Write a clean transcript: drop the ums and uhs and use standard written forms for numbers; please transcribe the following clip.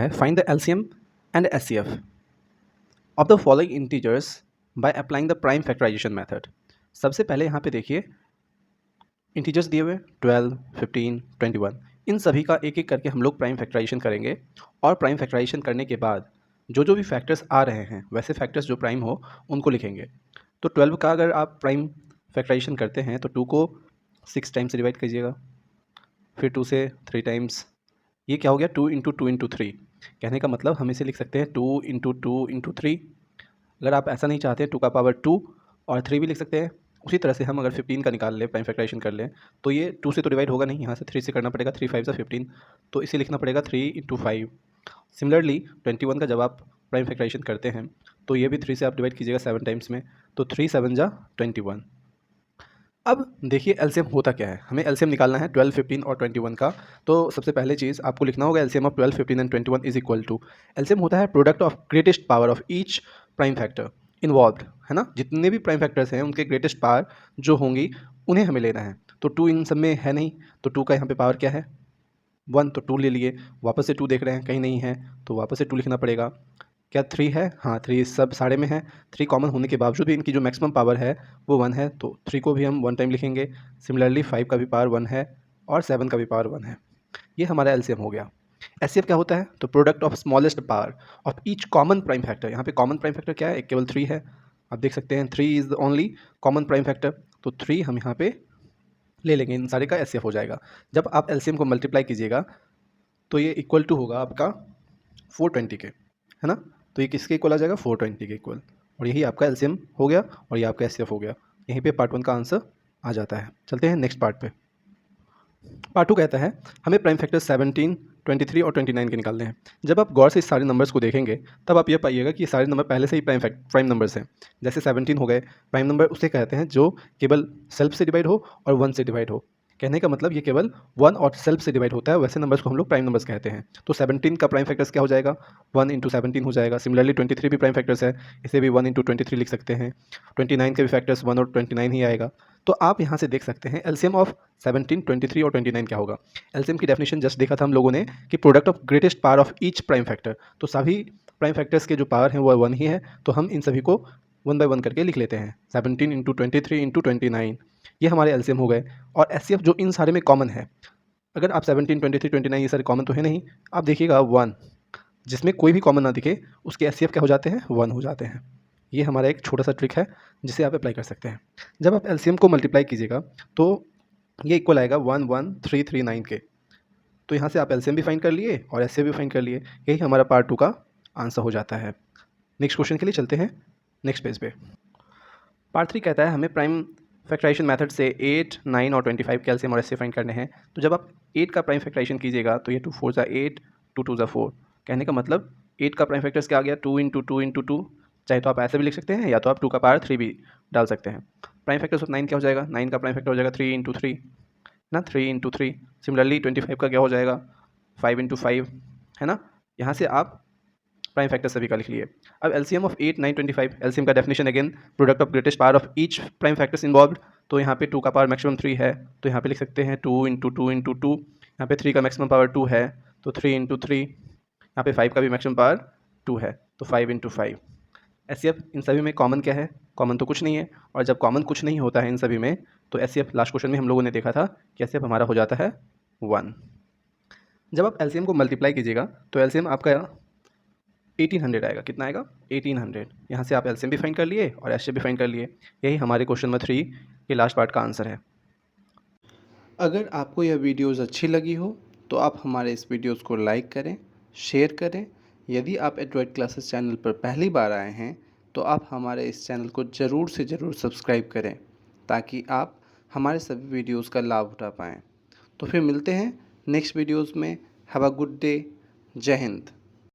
है find the LCM and HCF of the following integers by applying the prime factorization method. सबसे पहले यहाँ पे देखिए इंटीजर्स दिए हुए 12, 15, 21, इन सभी का एक एक करके हम लोग प्राइम फैक्टराइजेशन करेंगे और प्राइम फैक्टराइजेशन करने के बाद जो भी फैक्टर्स आ रहे हैं वैसे फैक्टर्स जो प्राइम हो उनको लिखेंगे। तो 12 का अगर आप प्राइम फैक्टराइजेशन करते हैं तो 2 को 6 टाइम्स से डिवाइड कीजिएगा, फिर 2 से 3 टाइम्स, ये क्या हो गया 2 इंटू 2 इंटू 3। कहने का मतलब हम इसे लिख सकते हैं 2 इंटू 2 इंटू 3। अगर आप ऐसा नहीं चाहते 2 का पावर 2 और 3 भी लिख सकते हैं। उसी तरह से हम अगर 15 का निकाल लें, प्राइम फैक्टराइजेशन कर लें, तो ये 2 से तो डिवाइड होगा नहीं, यहाँ से 3 से करना पड़ेगा, 3 5 से 15, तो इसे लिखना पड़ेगा 3 इंटू 5। सिमिलरली 21 का जब आप प्राइम फैक्टराइजेशन करते हैं तो ये भी 3 से आप डिवाइड कीजिएगा 7 टाइम्स में, तो 3 7 जा 21। अब देखिए एलसीएम होता क्या है, हमें एलसीएम निकालना है 12, 15 और 21 का। तो सबसे पहले चीज़ आपको लिखना होगा LCM of 12, 15 and 21 is equal to, LCM होता है product of greatest power of each prime factor involved, है ना। जितने भी प्राइम फैक्टर्स हैं उनके ग्रेटेस्ट पावर जो होंगी उन्हें हमें लेना है। तो 2 इन सब में है नहीं, तो 2 का यहाँ पे पावर क्या है 1, तो 2 ले लिए। वापस से 2 देख रहे हैं कहीं नहीं है, तो वापस से 2 लिखना पड़ेगा। क्या 3 है? हाँ, 3 सब सारे में है। 3 कॉमन होने के बावजूद भी इनकी जो मैक्सिमम पावर है वो 1 है, तो 3 को भी हम 1 टाइम लिखेंगे। सिमिलरली 5 का भी पावर 1 है और 7 का भी पावर 1 है। ये हमारा एलसीएम हो गया। एचसीएफ क्या होता है? तो product of smallest power of each common prime factor. यहाँ पे कॉमन प्राइम फैक्टर क्या है? एक केवल 3 है। आप देख सकते हैं 3 is the only common prime factor, तो 3 हम यहाँ पे ले लेंगे, इन सारे का एचसीएफ हो जाएगा। जब आप एलसीएम को मल्टीप्लाई कीजिएगा तो ये इक्वल टू होगा आपका 420 के, है ना। तो ये किसके इक्वल आ जाएगा? 420 के इक्वल, और यही आपका एलसीएम हो गया और ये आपका एचसीएफ हो गया। यहीं पे पार्ट 1 का आंसर आ जाता है। चलते हैं नेक्स्ट पार्ट पे। पार्ट 2 कहता है हमें प्राइम फैक्टर 17, 23 और 29 के निकालने हैं। जब आप गौर से इस सारे नंबर्स को देखेंगे तब आप ये पाइएगा कि ये सारे नंबर पहले से ही प्राइम नंबर्स हैं। जैसे 17 हो गए, प्राइम नंबर उसे कहते हैं जो केवल सेल्फ से डिवाइड हो और 1 से डिवाइड हो। कहने का मतलब ये केवल 1 और सेल्फ से डिवाइड होता है, वैसे नंबर्स को हम लोग प्राइम नंबर्स कहते हैं। तो 17 का प्राइम फैक्टर्स क्या हो जाएगा? 1 इंटू 17 हो जाएगा। सिमिलरली 23 भी प्राइम फैक्टर्स है, इसे भी 1 इंटू 23 लिख सकते हैं। 29 के भी फैक्टर्स 1 और 29 ही आएगा। तो आप यहाँ से देख सकते हैं एलसीएम ऑफ 17, 23 और 29 क्या होगा। एलसीएम की डेफिनेशन जस्ट देखा था हम लोगों ने कि product of greatest power of each prime factor. तो सभी प्राइम फैक्टर्स के जो पावर हैं वो 1 ही है, तो हम इन सभी को 1 बाय 1 करके लिख लेते हैं। 17 इंटू 23 इंटू 29, ये हमारे एलसीएम हो गए। और एचसीएफ जो इन सारे में कॉमन है, अगर आप 17, 23, 29 ये सारे कॉमन तो है नहीं, आप देखिएगा 1, जिसमें कोई भी कॉमन ना दिखे उसके एचसीएफ क्या हो जाते हैं? 1 हो जाते हैं। ये हमारा एक छोटा सा ट्रिक है जिसे आप अप्लाई कर सकते हैं। जब आप एलसीएम को मल्टीप्लाई कीजिएगा तो ये इक्वल आएगा 11339 के। तो यहाँ से आप एलसीएम भी फाइंड कर लिए और एचसीएफ भी फाइंड कर लिए। यही हमारा पार्ट 2 का आंसर हो जाता है। नेक्स्ट क्वेश्चन के लिए चलते हैं नेक्स्ट पेज पे। पार्ट 3 कहता है हमें प्राइम फैक्टराइजेशन मेथड से 8, 9 और 25 के एलसीएम और एचसीएफ फाइंड करने हैं। तो जब आप 8 का प्राइम फैक्टराइजेशन कीजिएगा तो ये 2 4 जा 8, 2 2 जा 4। कहने का मतलब 8 का प्राइम फैक्टर्स क्या आ गया? 2 इंटू 2 इंटू 2। चाहे तो आप ऐसे भी लिख सकते हैं या तो आप 2 का पावर 3 भी डाल सकते हैं। प्राइम फैक्टर्स ऑफ 9 क्या हो जाएगा? 9 का प्राइम फैक्टर हो जाएगा 3 इंटू 3 ना, 3 इंटू 3। सिमिलरली 25 का क्या हो जाएगा? 5 इंटू 5, है ना। यहाँ से आप प्राइम फैक्टर सभी का लिख लिए। अब एलसीएम ऑफ 8, 9, 25, एलसीएम का definition again product of greatest power of each prime factors involved. तो यहाँ पे 2 का पावर मैक्सिमम 3 है, तो यहाँ पे लिख सकते हैं 2 इंटू 2 इंटू 2। यहाँ पे 3 का मैक्सिमम पावर 2 है, तो 3 इंटू 3। यहाँ पे 5 का भी मैक्सिमम पावर 2 है, तो 5 इंटू 5। एचसीएफ इन सभी में कॉमन क्या है? कॉमन तो कुछ नहीं है, और जब कॉमन कुछ नहीं होता है इन सभी में तो एचसीएफ लास्ट क्वेश्चन में हम लोगों ने देखा था कि एचसीएफ हमारा हो जाता है 1। जब आप एलसीएम को मल्टीप्लाई कीजिएगा तो एलसीएम आपका 1800 आएगा। कितना आएगा? 1800। यहाँ से आप एलसीएम भी फाइंड कर लिए और एचसीएफ भी फाइंड कर लिए। यही हमारे क्वेश्चन नंबर 3 के लास्ट पार्ट का आंसर है। अगर आपको यह वीडियोज़ अच्छी लगी हो तो आप हमारे इस वीडियोज़ को लाइक करें, शेयर करें। यदि आप एंड्रॉयड क्लासेस चैनल पर पहली बार आए हैं तो आप हमारे इस चैनल को ज़रूर से ज़रूर सब्सक्राइब करें ताकि आप हमारे सभी वीडियोज़ का लाभ उठा पाएँ। तो फिर मिलते हैं नेक्स्ट वीडियोज़ में। Have a good day. जय हिंद।